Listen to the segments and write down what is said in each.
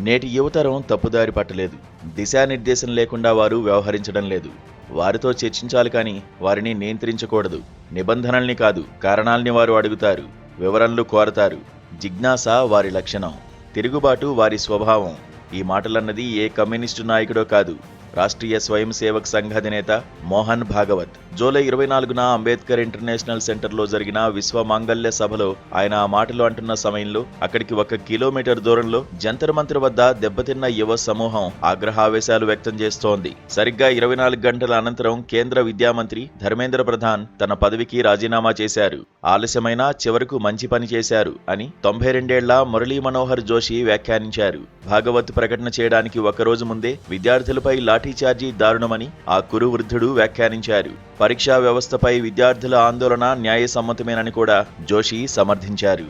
నేటి యువతరం తప్పుదారి పట్టలేదు. దిశానిర్దేశం లేకుండా వారు వ్యవహరించడం లేదు. వారితో చర్చించాలి కానీ వారిని నియంత్రించకూడదు. నిబంధనల్ని కాదు, కారణాల్ని వారు అడుగుతారు. వివరణలు కోరతారు. జిజ్ఞాస వారి లక్షణం, తిరుగుబాటు వారి స్వభావం. ఈ మాటలన్నది ఏ కమ్యూనిస్టు నాయకుడో కాదు, రాష్ట్రీయ స్వయం సేవక్ సంఘ్ అధినేత మోహన్ భాగవత్. జూలై 24న అంబేద్కర్ ఇంటర్నేషనల్ సెంటర్లో జరిగిన విశ్వ మాంగళ్య సభలో ఆయన ఆ మాటలు అంటున్న సమయంలో అక్కడికి 1 కిలోమీటర్ దూరంలో జంతర్ మంతర్ వద్ద దెబ్బతిన్న యువ సమూహం ఆగ్రహావేశాలు వ్యక్తం చేస్తోంది. సరిగ్గా 24 గంటల అనంతరం కేంద్ర విద్యామంత్రి ధర్మేంద్ర ప్రధాన్ తన పదవికి రాజీనామా చేశారు. ఆలస్యమైన చివరకు మంచి పని చేశారు అని 92 ఏళ్ల మురళీ మనోహర్ జోషి వ్యాఖ్యానించారు. భాగవత్ ప్రకటన చేయడానికి 1 రోజు ముందే విద్యార్థులపై లాఠీచార్జీ దారుణమని ఆ కురు వృద్ధుడు వ్యాఖ్యానించారు. పరీక్షా వ్యవస్థపై విద్యార్థుల ఆందోళన న్యాయసమ్మతమేనని కూడా జోషి సమర్థించారు.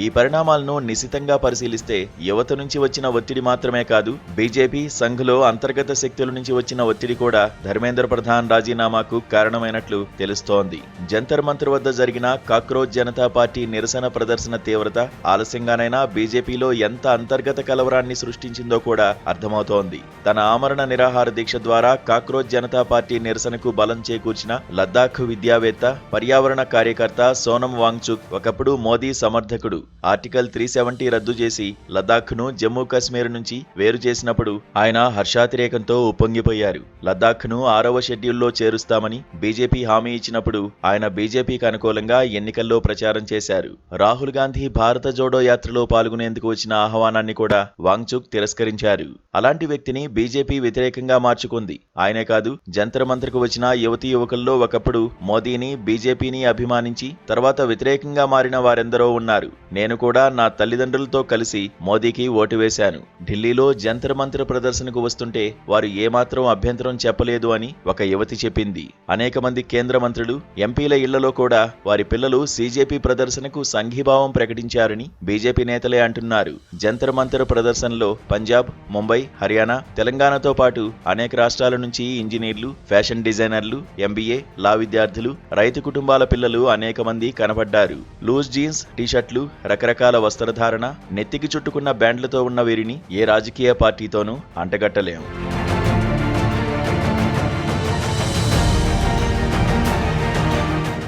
ఈ పరిణామాలను నిశితంగా పరిశీలిస్తే యువత నుంచి వచ్చిన ఒత్తిడి మాత్రమే కాదు, బీజేపీ సంఘ్లో అంతర్గత శక్తుల నుంచి వచ్చిన ఒత్తిడి కూడా ధర్మేంద్ర ప్రధాన్ రాజీనామాకు కారణమైనట్లు తెలుస్తోంది. జంతర్ మంతర్ వద్ద జరిగిన కాక్రోచ్ జనతా పార్టీ నిరసన ప్రదర్శన తీవ్రత ఆలస్యంగానైనా బీజేపీలో ఎంత అంతర్గత కలవరాన్ని సృష్టించిందో కూడా అర్థమవుతోంది. తన ఆమరణ నిరాహార దీక్ష ద్వారా కాక్రోచ్ జనతా పార్టీ నిరసనకు బలం చేకూర్చిన లద్దాఖ్ విద్యావేత్త, పర్యావరణ కార్యకర్త సోనం వాంగ్చుక్ ఒకప్పుడు మోదీ సమర్థకుడు. ఆర్టికల్ 370 రద్దు చేసి లద్దాఖ్ను జమ్మూ కాశ్మీర్ నుంచి వేరు చేసినప్పుడు ఆయన హర్షాతిరేకంతో ఉప్పొంగిపోయారు. లద్దాఖ్ను 6వ షెడ్యూల్లో చేరుస్తామని బీజేపీ హామీ ఇచ్చినప్పుడు ఆయన బీజేపీకి అనుకూలంగా ఎన్నికల్లో ప్రచారం చేశారు. రాహుల్ గాంధీ భారత జోడో యాత్రలో పాల్గొనేందుకు వచ్చిన ఆహ్వానాన్ని కూడా వాంగ్చుక్ తిరస్కరించారు. అలాంటి వ్యక్తిని బీజేపీ వ్యతిరేకంగా మార్చుకుంది. ఆయనే కాదు, జంతర్ మంతర్కు వచ్చిన యువతీ యువకుల్లో ఒకప్పుడు మోదీని, బీజేపీని అభిమానించి తర్వాత వ్యతిరేకంగా మారిన వారెందరో ఉన్నారు. నేను కూడా నా తల్లిదండ్రులతో కలిసి మోదీకి ఓటు వేశాను. ఢిల్లీలో జంతర్ మంతర్ ప్రదర్శనకు వస్తుంటే వారు ఏమాత్రం అభ్యంతరం చెప్పలేదు అని ఒక యువతి చెప్పింది. అనేక మంది కేంద్ర మంత్రులు, ఎంపీల ఇళ్లలో కూడా వారి పిల్లలు సీజేపీ ప్రదర్శనకు సంఘీభావం ప్రకటించారని బీజేపీ నేతలే అంటున్నారు. జంతర్ మంతర్ ప్రదర్శనలో పంజాబ్, ముంబై, హర్యానా, తెలంగాణతో పాటు అనేక రాష్ట్రాల నుంచి ఇంజనీర్లు, ఫ్యాషన్ డిజైనర్లు, ఎంబీఏ, లా విద్యార్థులు, రైతు కుటుంబాల పిల్లలు అనేక మంది కనబడ్డారు. లూజ్ జీన్స్, టీషర్ట్లు, రకరకాల వస్త్రధారణ, నెత్తికి చుట్టుకున్న బ్యాండ్లతో ఉన్న వీరిని ఏ రాజకీయ పార్టీతోనూ అంటగట్టలేం.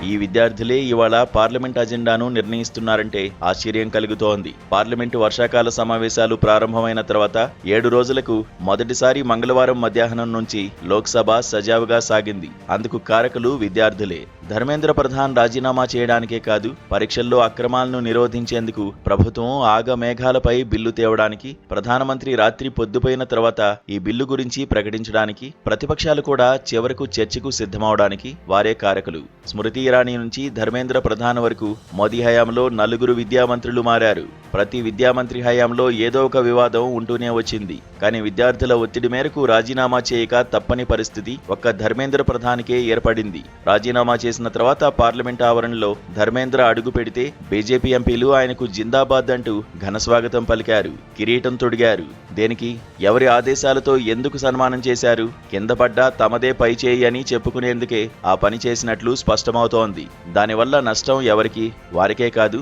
ఈ విద్యార్థులే ఇవాళ పార్లమెంట్ అజెండాను నిర్ణయిస్తున్నారంటే ఆశ్చర్యం కలుగుతోంది. పార్లమెంటు వర్షాకాల సమావేశాలు ప్రారంభమైన తర్వాత 7 రోజులకు మొదటిసారి మంగళవారం మధ్యాహ్నం నుంచి లోక్సభ సజావుగా సాగింది. అందుకు కారకులు విద్యార్థులే. ధర్మేంద్ర ప్రధాన్ రాజీనామా చేయడానికే కాదు, పరీక్షల్లో అక్రమాలను నిరోధించేందుకు ప్రభుత్వం ఆగమేఘాలపై బిల్లు తేవడానికి, ప్రధానమంత్రి రాత్రి పొద్దుపోయిన తర్వాత ఈ బిల్లు గురించి ప్రకటించడానికి, ప్రతిపక్షాలు కూడా చివరకు చర్చకు సిద్ధమవడానికి వారే కారకులు. స్మృతి ఇరానీ నుంచి ధర్మేంద్ర ప్రధాన్ వరకు మోదీ హయాంలో 4 విద్యామంత్రులు మారారు. ప్రతి విద్యామంత్రి హయాంలో ఏదో ఒక వివాదం ఉంటూనే వచ్చింది. కానీ విద్యార్థుల ఒత్తిడి మేరకు రాజీనామా చేయక తప్పని పరిస్థితి ఒక్క ధర్మేంద్ర ప్రధాన్కే ఏర్పడింది. రాజీనామా చేసిన తర్వాత పార్లమెంట్ ఆవరణలో ధర్మేంద్ర అడుగు పెడితే బీజేపీ ఎంపీలు ఆయనకు జిందాబాద్ అంటూ ఘనస్వాగతం పలికారు, కిరీటం తొడిగారు. దేనికి, ఎవరి ఆదేశాలతో ఎందుకు సన్మానం చేశారు? కింద పడ్డా తమదే పై చేయి అని చెప్పుకునేందుకే ఆ పని చేసినట్లు స్పష్టమవుతోంది. దానివల్ల నష్టం ఎవరికి? వారికే కాదు.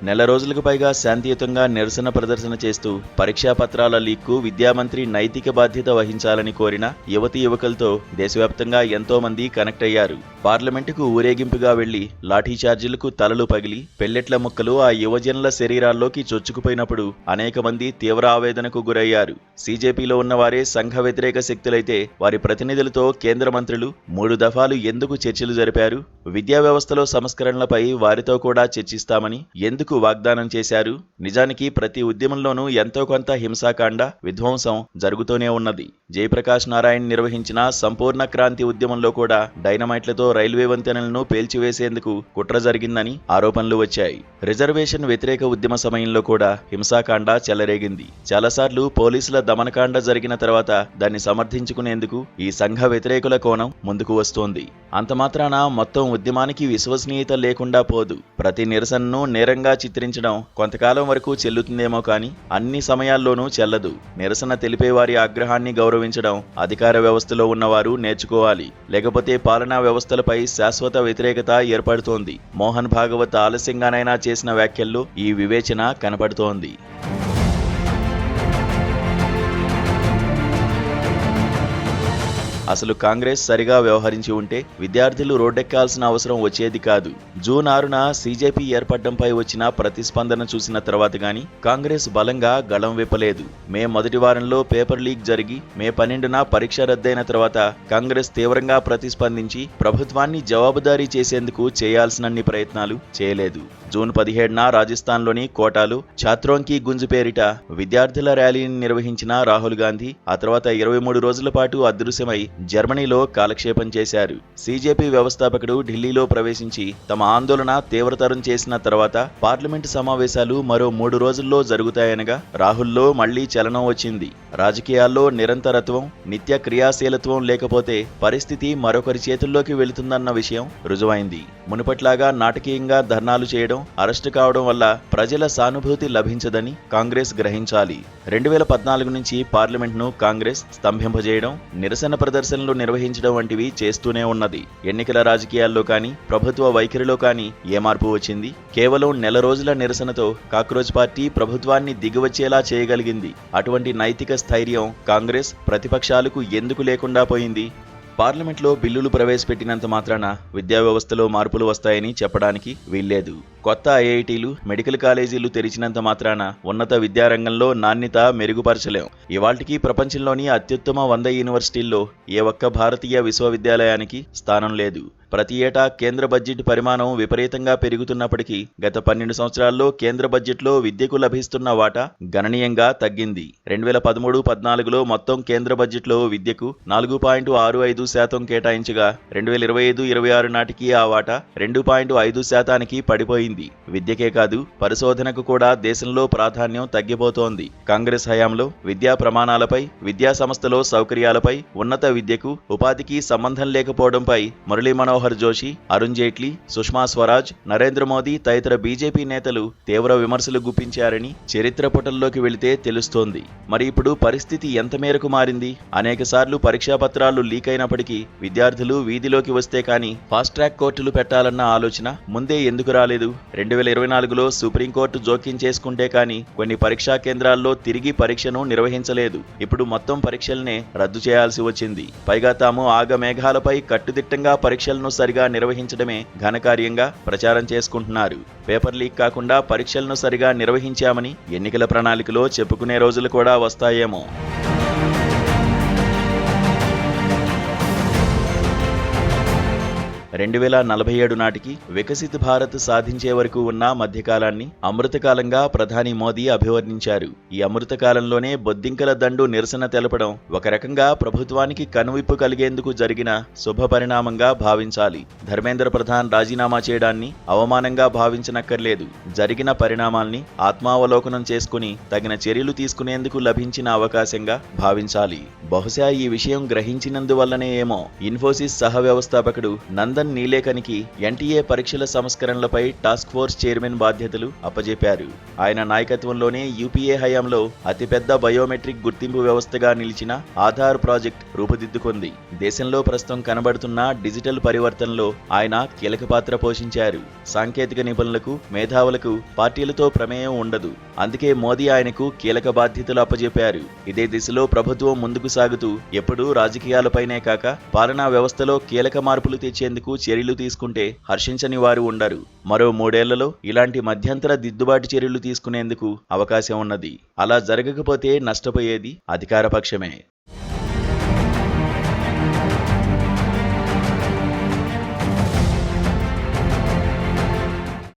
నెల రోజులకు పైగా శాంతియుతంగా నిరసన ప్రదర్శన చేస్తూ పరీక్షా పత్రాల లీక్కు విద్యామంత్రి నైతిక బాధ్యత వహించాలని కోరిన యువతీ యువకులతో దేశవ్యాప్తంగా ఎంతో మంది కనెక్ట్ అయ్యారు. పార్లమెంటుకు ఊరేగింపుగా వెళ్లి లాఠీచార్జీలకు తలలు పగిలి పెల్లెట్ల ముక్కలు ఆ యువజనుల శరీరాల్లోకి చొచ్చుకుపోయినప్పుడు అనేక మంది తీవ్ర ఆవేదనకు గురయ్యారు. సీజేపీలో ఉన్నవారే సంఘ వ్యతిరేక శక్తులైతే వారి ప్రతినిధులతో కేంద్ర మంత్రులు 3 దఫాలు ఎందుకు చర్చలు జరిపారు? విద్యా వ్యవస్థలో సంస్కరణలపై వారితో కూడా చర్చిస్తామని ఎందుకు వాగ్దానం చేశారు? నిజానికి ప్రతి ఉద్యమంలోనూ ఎంతో కొంత హింసాకాండ, విధ్వంసం జరుగుతూనే ఉన్నది. జయప్రకాష్ నారాయణ్ నిర్వహించిన సంపూర్ణ క్రాంతి ఉద్యమంలో కూడా డైనమైట్లతో రైల్వే వంతెనలను పేల్చివేసేందుకు కుట్ర జరిగిందని ఆరోపణలు వచ్చాయి. రిజర్వేషన్ వ్యతిరేక ఉద్యమ సమయంలో కూడా హింసాకాండ చెలరేగింది. చాలాసార్లు పోలీసుల దమనకాండ జరిగిన తర్వాత దాన్ని సమర్థించుకునేందుకు ఈ సంఘ వ్యతిరేకుల కోణం ముందుకు వస్తోంది. అంతమాత్రాన మొత్తం ఉద్యమానికి విశ్వసనీయత లేకుండా పోదు. ప్రతి నిరసనను నేరంగా చిత్రించడం కొంతకాలం వరకు చెల్లుతుందేమో కానీ అన్ని సమయాల్లోనూ చెల్లదు. నిరసన తెలిపేవారి ఆగ్రహాన్ని గౌరవించడం అధికార వ్యవస్థలో ఉన్నవారు నేర్చుకోవాలి. లేకపోతే పాలనా వ్యవస్థలపై శాశ్వత వ్యతిరేకత ఏర్పడుతోంది. మోహన్ భాగవత్ ఆలస్యంగానైనా చేసిన వ్యాఖ్యల్లో ఈ వివేచన కనపడుతోంది. అసలు కాంగ్రెస్ సరిగా వ్యవహరించి ఉంటే విద్యార్థులు రోడ్డెక్కాల్సిన అవసరం వచ్చేది కాదు. జూన్ 6న సీజేపీ ఏర్పడడంపై వచ్చిన ప్రతిస్పందన చూసిన తర్వాత గాని కాంగ్రెస్ బలంగా గళం విప్పలేదు. మే మొదటి వారంలో పేపర్ లీక్ జరిగి మే 12న పరీక్ష రద్దయిన తర్వాత కాంగ్రెస్ తీవ్రంగా ప్రతిస్పందించి ప్రభుత్వాన్ని జవాబుదారీ చేసేందుకు చేయాల్సినన్ని ప్రయత్నాలు చేయలేదు. జూన్ 17న రాజస్థాన్లోని కోటాలో ఛాత్రోంకి గుంజ్ పేరిట విద్యార్థుల ర్యాలీని నిర్వహించిన రాహుల్ గాంధీ ఆ తర్వాత 23 రోజుల పాటు అదృశ్యమై జర్మనీలో కాలక్షేపం చేశారు. సీజేపీ వ్యవస్థాపకుడు ఢిల్లీలో ప్రవేశించి తమ ఆందోళన తీవ్రతరం చేసిన తర్వాత పార్లమెంటు సమావేశాలు మరో 3 రోజుల్లో జరుగుతాయనగా రాహుల్లో మళ్లీ చలనం వచ్చింది. రాజకీయాల్లో నిరంతరత్వం, నిత్య క్రియాశీలత్వం లేకపోతే పరిస్థితి మరొకరి చేతుల్లోకి వెళుతుందన్న విషయం రుజువైంది. మునుపట్లాగా నాటకీయంగా ధర్నాలు చేయడం, అరెస్టు కావడం వల్ల ప్రజల సానుభూతి లభించదని కాంగ్రెస్ గ్రహించాలి. 2014 నుంచి పార్లమెంట్ను కాంగ్రెస్ స్తంభింపజేయడం, నిరసన ప్రదర్శనలు నిర్వహించడం వంటివి చేస్తూనే ఉన్నది. ఎన్నికల రాజకీయాల్లో కానీ ప్రభుత్వ వైఖరిలో కానీ ఏ మార్పు వచ్చింది? కేవలం నెల రోజుల నిరసనతో కాక్రోచ్ పార్టీ ప్రభుత్వాన్ని దిగివచ్చేలా చేయగలిగింది. అటువంటి నైతిక స్థైర్యం కాంగ్రెస్ ప్రతిపక్షాలకు ఎందుకు లేకుండా పోయింది? పార్లమెంట్లో బిల్లులు ప్రవేశపెట్టినంత మాత్రాన విద్యా వ్యవస్థలో మార్పులు వస్తాయని చెప్పడానికి వీల్లేదు. కొత్త ఐఐటీలు, మెడికల్ కాలేజీలు తెరిచినంత మాత్రాన ఉన్నత విద్యారంగంలో నాణ్యత మెరుగుపరచలేం. ఇవాళ్టికి ప్రపంచంలోని అత్యుత్తమ 100 యూనివర్సిటీల్లో ఏ ఒక్క భారతీయ విశ్వవిద్యాలయానికి స్థానం లేదు. ప్రతి ఏటా కేంద్ర బడ్జెట్ పరిమాణం విపరీతంగా పెరుగుతున్నప్పటికీ గత 12 సంవత్సరాల్లో కేంద్ర బడ్జెట్లో విద్యకు లభిస్తున్న వాటా గణనీయంగా తగ్గింది. 2013-14లో మొత్తం కేంద్ర బడ్జెట్లో విద్యకు 4.65% కేటాయించగా 2025-26 నాటికి ఆ వాటా 2.5%కి పడిపోయింది. విద్యకే కాదు పరిశోధనకు కూడా దేశంలో ప్రాధాన్యం తగ్గిపోతోంది. కాంగ్రెస్ హయాంలో విద్యా ప్రమాణాలపై, విద్యా సంస్థలో సౌకర్యాలపై, ఉన్నత విద్యకు, ఉపాధికి సంబంధం లేకపోవడంపై మురళీ మనోహర్ జోషి, అరుణ్ జైట్లీ, సుష్మా స్వరాజ్, నరేంద్ర మోదీ తదితర బీజేపీ నేతలు తీవ్ర విమర్శలు గుప్పించారని చరిత్ర పుటల్లోకి వెళితే తెలుస్తోంది. మరి ఇప్పుడు పరిస్థితి ఎంత మేరకు మారింది? అనేకసార్లు పరీక్షా పత్రాలు లీక్ అయినప్పటికీ విద్యార్థులు వీధిలోకి వస్తే కానీ ఫాస్ట్ ట్రాక్ కోర్టులు పెట్టాలన్న ఆలోచన ముందే ఎందుకు రాలేదు? 2024లో సుప్రీంకోర్టు జోక్యం చేసుకుంటే కానీ కొన్ని పరీక్షా కేంద్రాల్లో తిరిగి పరీక్షను నిర్వహించలేదు. ఇప్పుడు మొత్తం పరీక్షలనే రద్దు చేయాల్సి వచ్చింది. పైగా తాము ఆగమేఘాలపై కట్టుదిట్టంగా పరీక్షలను సరిగా నిర్వహించడమే ఘనకార్యంగా ప్రచారం చేసుకుంటున్నారు. పేపర్ లీక్ కాకుండా పరీక్షలను సరిగా నిర్వహించామని ఎన్నికల ప్రణాళికలో చెప్పుకునే రోజులు కూడా వస్తాయేమో. 2047 నాటికి వికసిత్ భారత్ సాధించే వరకు ఉన్న మధ్యకాలాన్ని అమృతకాలంగా ప్రధాని మోదీ అభివర్ణించారు. ఈ అమృతకాలంలోనే బొద్దింకల దండు నిరసన తెలపడం ఒక రకంగా ప్రభుత్వానికి కనువిప్పు కలిగేందుకు జరిగిన శుభ పరిణామంగా భావించాలి. ధర్మేంద్ర ప్రధాన్ రాజీనామా చేయడాన్ని అవమానంగా భావించనక్కర్లేదు. జరిగిన పరిణామాల్ని ఆత్మావలోకనం చేసుకుని తగిన చర్యలు తీసుకునేందుకు లభించిన అవకాశంగా భావించాలి. బహుశా ఈ విషయం గ్రహించినందువల్లనే ఏమో ఇన్ఫోసిస్ సహ వ్యవస్థాపకుడు నందన్ నీలేకనికి ఎన్టీఏ పరీక్షల సంస్కరణలపై టాస్క్ ఫోర్స్ చైర్మన్ బాధ్యతలు అప్పజెప్పారు. ఆయన నాయకత్వంలోనే యూపీఏ హయాంలో అతిపెద్ద బయోమెట్రిక్ గుర్తింపు వ్యవస్థగా నిలిచిన ఆధార్ ప్రాజెక్ట్ రూపుదిద్దుకుంది. దేశంలో ప్రస్తుతం కనబడుతున్న డిజిటల్ పరివర్తనలో ఆయన కీలక పాత్ర పోషించారు. సాంకేతిక నిపుణులకు, మేధావులకు పార్టీలతో ప్రమేయం ఉండదు. అందుకే మోదీ ఆయనకు కీలక బాధ్యతలు అప్పజెప్పారు. ఇదే దిశలో ప్రభుత్వం ముందుకు సాగుతూ ఎప్పుడూ రాజకీయాలపైనే కాక పాలనా వ్యవస్థలో కీలక మార్పులు తెచ్చేందుకు చర్యలు తీసుకుంటే హర్షించని వారు ఉండరు. మరో 3 ఏళ్లలో ఇలాంటి మధ్యంతర దిద్దుబాటు చర్యలు తీసుకునేందుకు అవకాశం ఉన్నది. అలా జరగకపోతే నష్టపోయేది అధికార పక్షమే.